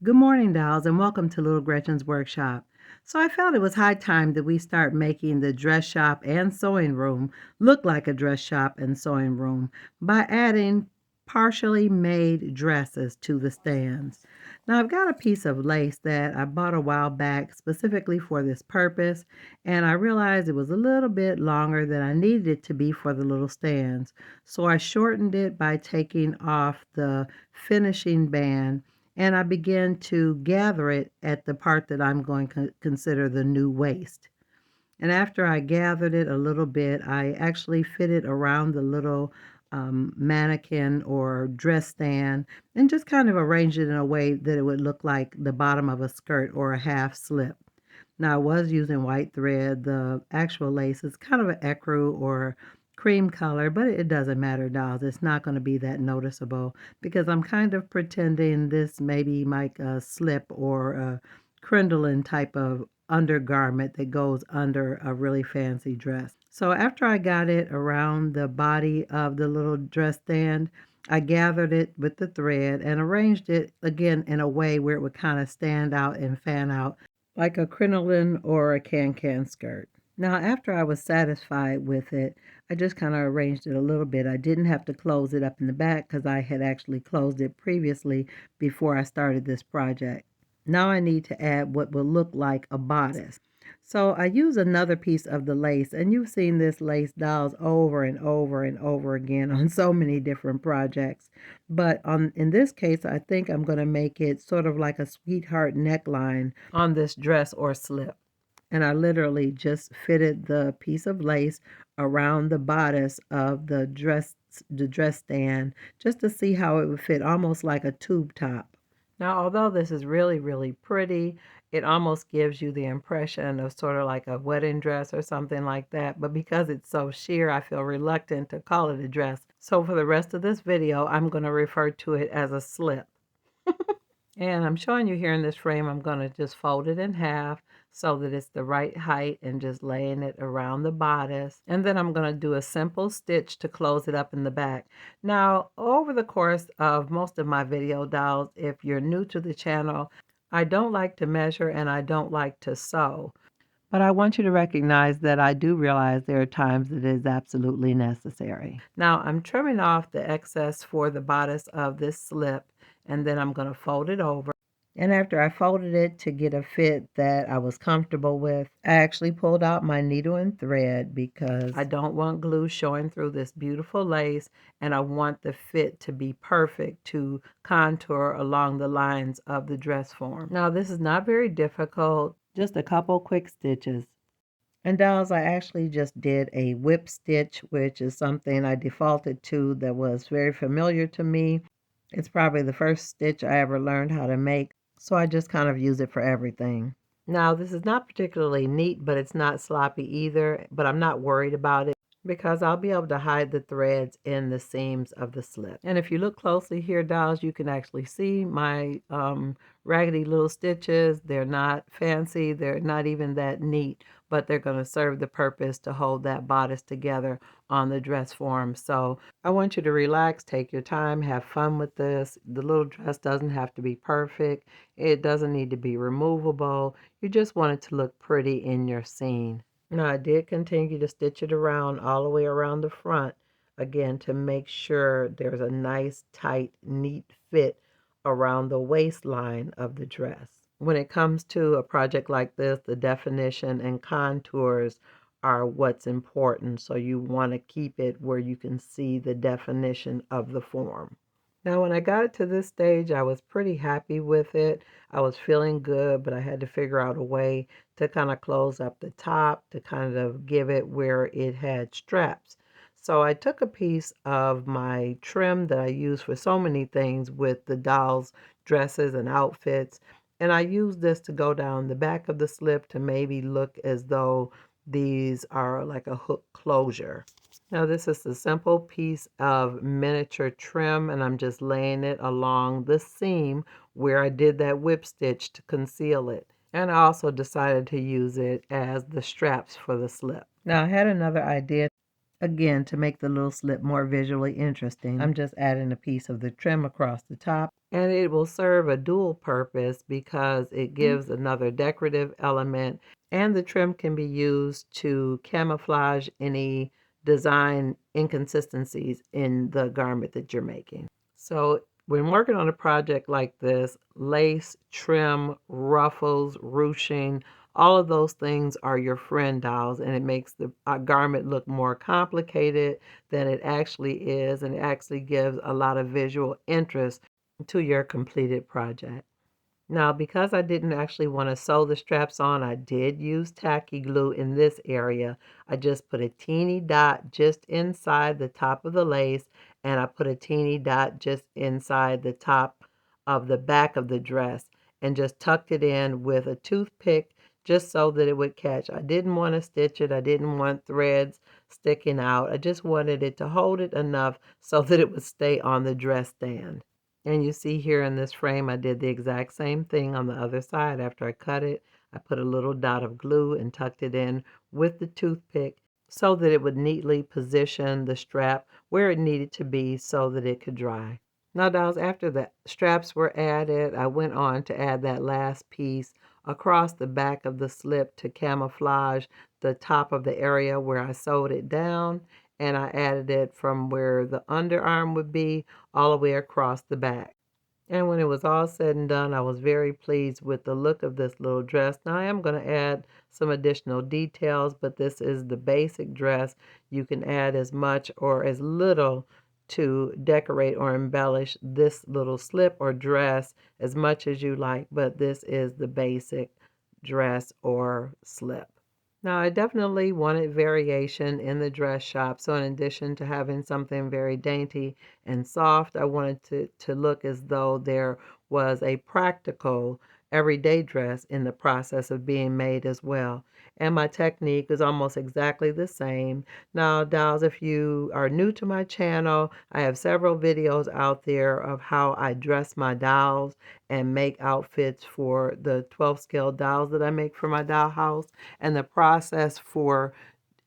Good morning, dolls, and welcome to Little Gretchen's Workshop. So I felt it was high time that we start making the dress shop and sewing room look like a dress shop and sewing room by adding partially made dresses to the stands. Now I've got a piece of lace that I bought a while back specifically for this purpose, and I realized it was a little bit longer than I needed it to be for the little stands. So I shortened it by taking off the finishing band, and I began to gather it at the part that I'm going to consider the new waist. And after I gathered it a little bit, I actually fitted around the little mannequin or dress stand and just kind of arranged it in a way that it would look like the bottom of a skirt or a half slip. Now, I was using white thread. The actual lace is kind of an ecru or cream color, but it doesn't matter, dolls. It's not going to be that noticeable because I'm kind of pretending this maybe like a slip or a crinoline type of undergarment that goes under a really fancy dress. So after I got it around the body of the little dress stand, I gathered it with the thread and arranged it again in a way where it would kind of stand out and fan out like a crinoline or a can-can skirt. Now, after I was satisfied with it, I just kind of arranged it a little bit. I didn't have to close it up in the back because I had actually closed it previously before I started this project. Now I need to add what will look like a bodice. So I use another piece of the lace, and you've seen this lace, dolls, over and over and over again on so many different projects. But in this case, I think I'm going to make it sort of like a sweetheart neckline on this dress or slip. And I literally just fitted the piece of lace around the bodice of the dress stand just to see how it would fit, almost like a tube top. Now, although this is really, really pretty, it almost gives you the impression of sort of like a wedding dress or something like that. But because it's so sheer, I feel reluctant to call it a dress. So for the rest of this video, I'm going to refer to it as a slip. And I'm showing you here in this frame, I'm going to just fold it in half so that it's the right height and just laying it around the bodice. And then I'm going to do a simple stitch to close it up in the back. Now, over the course of most of my video, dolls, if you're new to the channel, I don't like to measure and I don't like to sew. But I want you to recognize that I do realize there are times that it is absolutely necessary. Now I'm trimming off the excess for the bodice of this slip, and then I'm going to fold it over. And after I folded it to get a fit that I was comfortable with, I actually pulled out my needle and thread because I don't want glue showing through this beautiful lace, and I want the fit to be perfect to contour along the lines of the dress form. Now this is not very difficult, just a couple quick stitches. And dolls, I actually just did a whip stitch, which is something I defaulted to that was very familiar to me. It's probably the first stitch I ever learned how to make, so I just kind of use it for everything. Now, this is not particularly neat, but it's not sloppy either, but I'm not worried about it because I'll be able to hide the threads in the seams of the slip. And if you look closely here, dolls, you can actually see my raggedy little stitches. They're not fancy. They're not even that neat, but they're going to serve the purpose to hold that bodice together on the dress form. So I want you to relax, take your time, have fun with this. The little dress doesn't have to be perfect. It doesn't need to be removable. You just want it to look pretty in your scene. Now I did continue to stitch it around all the way around the front, again, to make sure there's a nice, tight, neat fit around the waistline of the dress. When it comes to a project like this, the definition and contours are what's important. So you want to keep it where you can see the definition of the form. Now, when I got it to this stage, I was pretty happy with it. I was feeling good, but I had to figure out a way to kind of close up the top to kind of give it where it had straps. So I took a piece of my trim that I use for so many things with the dolls' dresses and outfits, and I used this to go down the back of the slip to maybe look as though these are like a hook closure. Now this is a simple piece of miniature trim, and I'm just laying it along the seam where I did that whip stitch to conceal it. And I also decided to use it as the straps for the slip. Now I had another idea, again, to make the little slip more visually interesting. I'm just adding a piece of the trim across the top And it will serve a dual purpose because it gives another decorative element, and the trim can be used to camouflage any design inconsistencies in the garment that you're making. So when working on a project like this, lace, trim, ruffles, ruching, all of those things are your friend dolls, and it makes the garment look more complicated than it actually is, and it actually gives a lot of visual interest to your completed project. Now, because I didn't actually want to sew the straps on, I did use tacky glue in this area. I just put a teeny dot just inside the top of the lace, and I put a teeny dot just inside the top of the back of the dress, and just tucked it in with a toothpick just so that it would catch. I didn't want to stitch it. I didn't want threads sticking out. I just wanted it to hold it enough so that it would stay on the dress stand. And you see here in this frame, I did the exact same thing on the other side. After I cut it, I put a little dot of glue and tucked it in with the toothpick so that it would neatly position the strap where it needed to be so that it could dry. Now, dolls, after the straps were added, I went on to add that last piece across the back of the slip to camouflage the top of the area where I sewed it down, and I added it from where the underarm would be all the way across the back. And when it was all said and done, I was very pleased with the look of this little dress. Now I am going to add some additional details, but this is the basic dress. You can add as much or as little to decorate or embellish this little slip or dress as much as you like, but this is the basic dress or slip. Now, I definitely wanted variation in the dress shop. So in addition to having something very dainty and soft, I wanted to look as though there was a practical everyday dress in the process of being made as well. And my technique is almost exactly the same. Now, dolls, if you are new to my channel, I have several videos out there of how I dress my dolls and make outfits for the 12 scale dolls that I make for my dollhouse. And the process for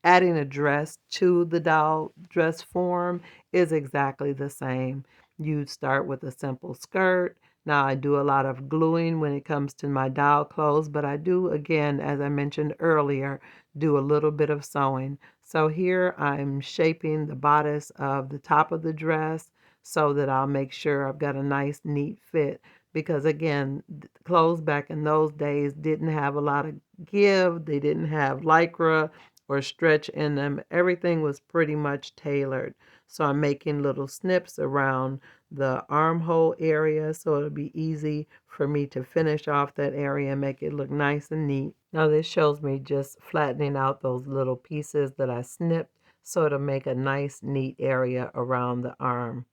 adding a dress to the doll dress form is exactly the same. You start with a simple skirt. Now, I do a lot of gluing when it comes to my doll clothes, but I do, again, as I mentioned earlier, do a little bit of sewing. So here I'm shaping the bodice of the top of the dress so that I'll make sure I've got a nice, neat fit. Because again, clothes back in those days didn't have a lot of give. They didn't have lycra or stretch in them. Everything was pretty much tailored. So I'm making little snips around the armhole area so it'll be easy for me to finish off that area and make it look nice and neat. Now this shows me just flattening out those little pieces that I snipped so it'll make a nice neat area around the arm.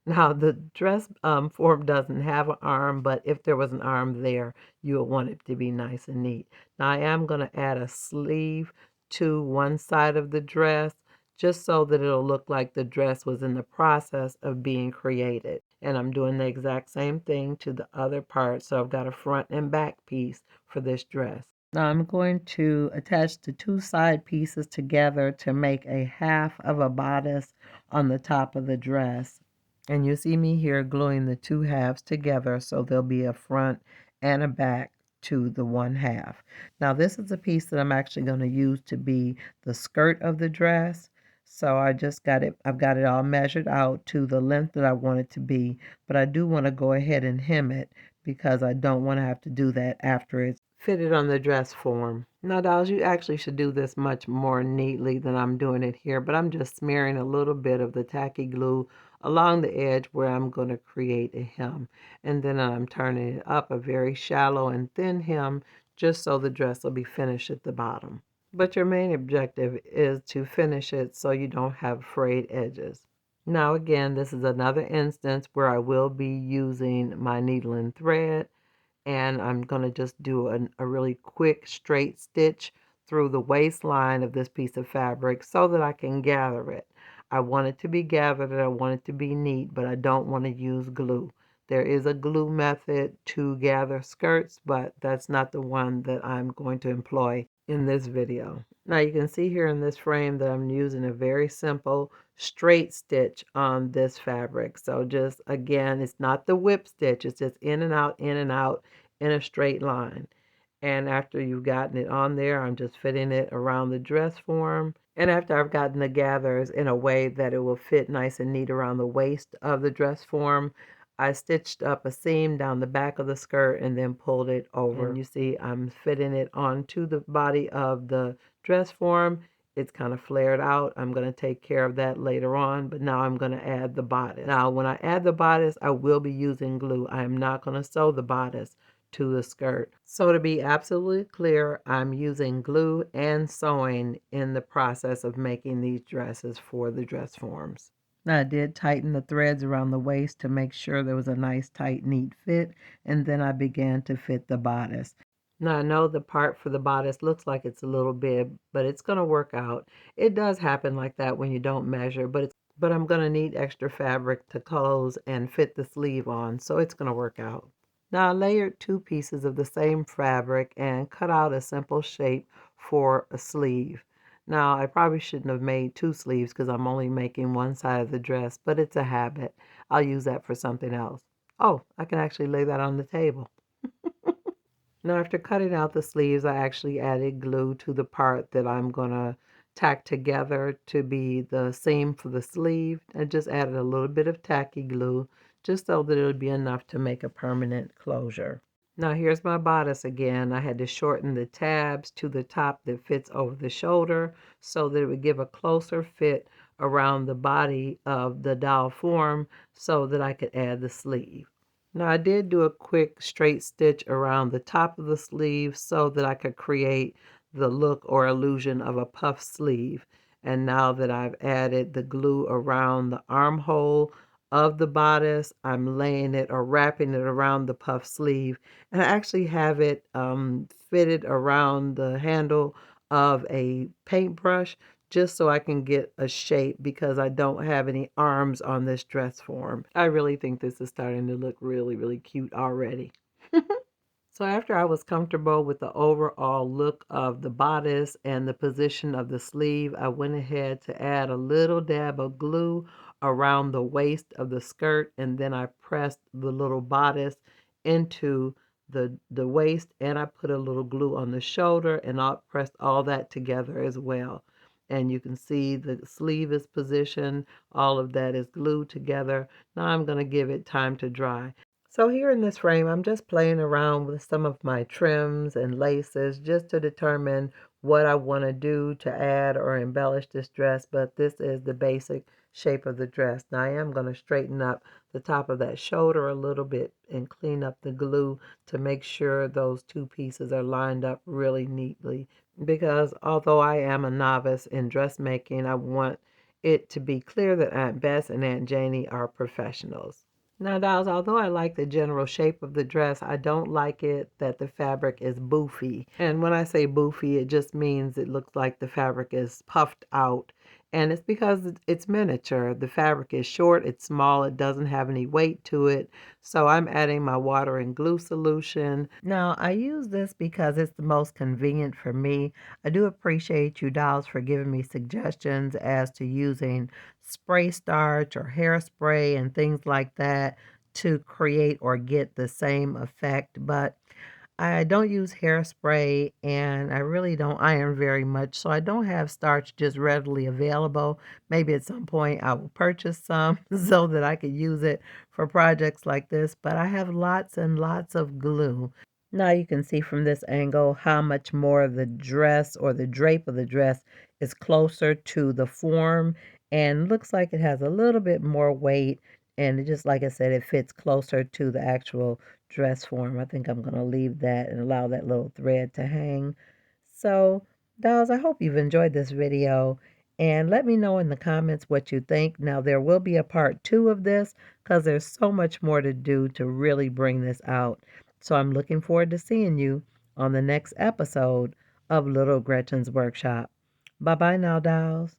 Now, the dress form doesn't have an arm, but if there was an arm there, you would want it to be nice and neat. Now, I am going to add a sleeve to one side of the dress just so that it'll look like the dress was in the process of being created. And I'm doing the exact same thing to the other part, so I've got a front and back piece for this dress. Now I'm going to attach the two side pieces together to make a half of a bodice on the top of the dress. And you see me here gluing the two halves together so there'll be a front and a back to the one half. Now this is a piece that I'm actually going to use to be the skirt of the dress. So I've got it all measured out to the length that I want it to be, but I do want to go ahead and hem it because I don't want to have to do that after it's fitted on the dress form. Now, dolls, you actually should do this much more neatly than I'm doing it here, but I'm just smearing a little bit of the tacky glue along the edge where I'm going to create a hem. And then I'm turning it up a very shallow and thin hem just so the dress will be finished at the bottom. But your main objective is to finish it so you don't have frayed edges. Now again, this is another instance where I will be using my needle and thread, and I'm going to just do a really quick straight stitch through the waistline of this piece of fabric so that I can gather it. I want it to be gathered and I want it to be neat, but I don't want to use glue. There is a glue method to gather skirts, but that's not the one that I'm going to employ in this video. Now you can see here in this frame that I'm using a very simple straight stitch on this fabric. So just again, it's not the whip stitch, it's just in and out in a straight line. And after you've gotten it on there, I'm just fitting it around the dress form. And after I've gotten the gathers in a way that it will fit nice and neat around the waist of the dress form, I stitched up a seam down the back of the skirt and then pulled it over. And you see I'm fitting it onto the body of the dress form. It's kind of flared out. I'm going to take care of that later on, but now I'm going to add the bodice. Now, when I add the bodice, I will be using glue. I am not going to sew the bodice to the skirt. So to be absolutely clear, I'm using glue and sewing in the process of making these dresses for the dress forms. Now I did tighten the threads around the waist to make sure there was a nice tight neat fit, and then I began to fit the bodice. Now I know the part for the bodice looks like it's a little big, but it's going to work out. It does happen like that when you don't measure, but I'm going to need extra fabric to close and fit the sleeve on, so it's going to work out. Now I layered two pieces of the same fabric and cut out a simple shape for a sleeve. Now I probably shouldn't have made two sleeves because I'm only making one side of the dress, but it's a habit. I'll use that for something else. Oh, I can actually lay that on the table. Now after cutting out the sleeves, I actually added glue to the part that I'm going to tack together to be the seam for the sleeve. I just added a little bit of tacky glue just so that it would be enough to make a permanent closure. Now here's my bodice again. I had to shorten the tabs to the top that fits over the shoulder so that it would give a closer fit around the body of the doll form so that I could add the sleeve. Now I did do a quick straight stitch around the top of the sleeve so that I could create the look or illusion of a puff sleeve. And now that I've added the glue around the armhole of the bodice, I'm laying it or wrapping it around the puff sleeve, and I actually have it fitted around the handle of a paintbrush just so I can get a shape because I don't have any arms on this dress form. I really think this is starting to look really, really cute already. So after I was comfortable with the overall look of the bodice and the position of the sleeve, I went ahead to add a little dab of glue around the waist of the skirt, and then I pressed the little bodice into the waist, and I put a little glue on the shoulder, and I pressed all that together as well. And you can see the sleeve is positioned, all of that is glued together. Now I'm going to give it time to dry. So here in this frame, I'm just playing around with some of my trims and laces just to determine what I want to do to add or embellish this dress, but this is the basic shape of the dress. Now I am going to straighten up the top of that shoulder a little bit and clean up the glue to make sure those two pieces are lined up really neatly, because although I am a novice in dressmaking, I want it to be clear that Aunt Bess and Aunt Janie are professionals. Now, dolls, although I like the general shape of the dress, I don't like it that the fabric is boofy. And when I say boofy, it just means it looks like the fabric is puffed out. And it's because it's miniature. The fabric is short, it's small, it doesn't have any weight to it. So I'm adding my water and glue solution. Now, I use this because it's the most convenient for me. I do appreciate you dolls for giving me suggestions as to using spray starch or hairspray and things like that to create or get the same effect. But I don't use hairspray and I really don't iron very much, so I don't have starch just readily available. Maybe at some point I will purchase some so that I could use it for projects like this, but I have lots and lots of glue. Now you can see from this angle how much more the dress or the drape of the dress is closer to the form and looks like it has a little bit more weight, and it just like I said, it fits closer to the actual dress form. I think I'm going to leave that and allow that little thread to hang. So, dolls, I hope you've enjoyed this video and let me know in the comments what you think. Now, there will be a part 2 of this because there's so much more to do to really bring this out. So I'm looking forward to seeing you on the next episode of Little Gretchen's Workshop. Bye-bye now, dolls.